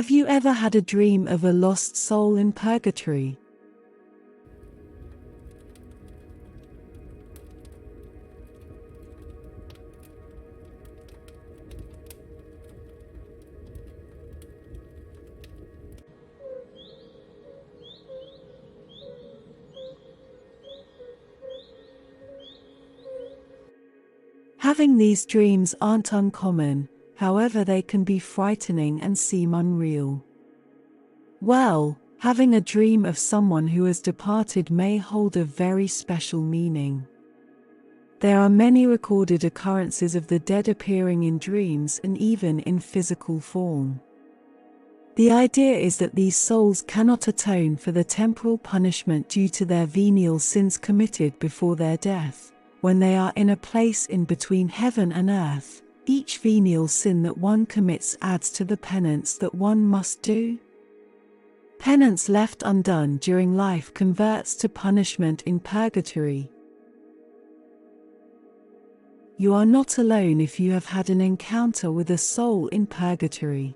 Have you ever had a dream of a lost soul in purgatory? Having these dreams aren't uncommon, however they can be frightening and seem unreal. Well, having a dream of someone who has departed may hold a very special meaning. There are many recorded occurrences of the dead appearing in dreams and even in physical form. The idea is that these souls cannot atone for the temporal punishment due to their venial sins committed before their death. When they are in a place in between heaven and earth, each venial sin that one commits adds to the penance that one must do. Penance left undone during life converts to punishment in purgatory. You are not alone if you have had an encounter with a soul in purgatory.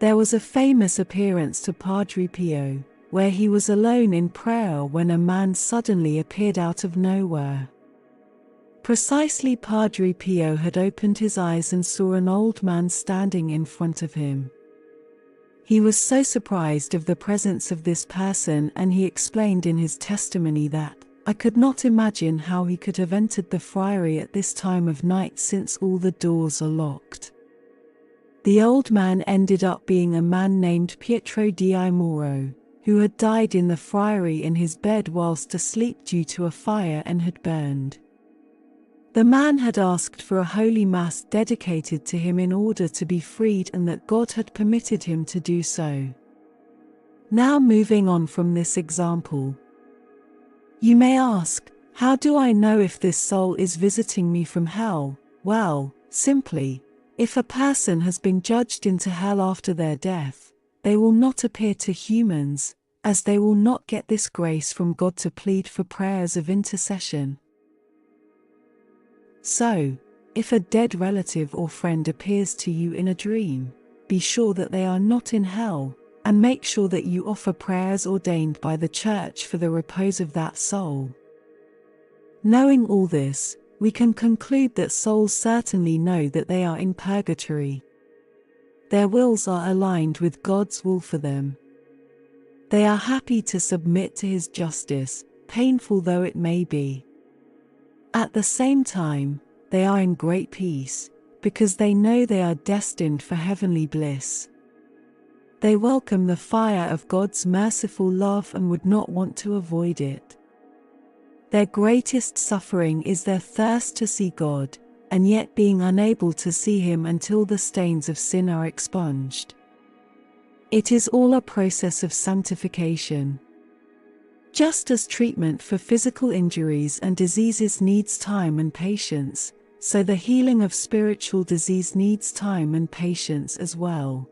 There was a famous appearance to Padre Pio, where he was alone in prayer when a man suddenly appeared out of nowhere. Precisely, Padre Pio had opened his eyes and saw an old man standing in front of him. He was so surprised of the presence of this person, and he explained in his testimony that, "I could not imagine how he could have entered the friary at this time of night since all the doors are locked." The old man ended up being a man named Pietro di Moro, who had died in the friary in his bed whilst asleep due to a fire and had burned. The man had asked for a holy mass dedicated to him in order to be freed, and that God had permitted him to do so. Now, moving on from this example, you may ask, how do I know if this soul is visiting me from hell? Well, simply, if a person has been judged into hell after their death, they will not appear to humans, as they will not get this grace from God to plead for prayers of intercession. So, if a dead relative or friend appears to you in a dream, be sure that they are not in hell, and make sure that you offer prayers ordained by the Church for the repose of that soul. Knowing all this, we can conclude that souls certainly know that they are in purgatory. Their wills are aligned with God's will for them. They are happy to submit to His justice, painful though it may be. At the same time, they are in great peace, because they know they are destined for heavenly bliss. They welcome the fire of God's merciful love and would not want to avoid it. Their greatest suffering is their thirst to see God, and yet being unable to see Him until the stains of sin are expunged. It is all a process of sanctification. Just as treatment for physical injuries and diseases needs time and patience, so the healing of spiritual disease needs time and patience as well.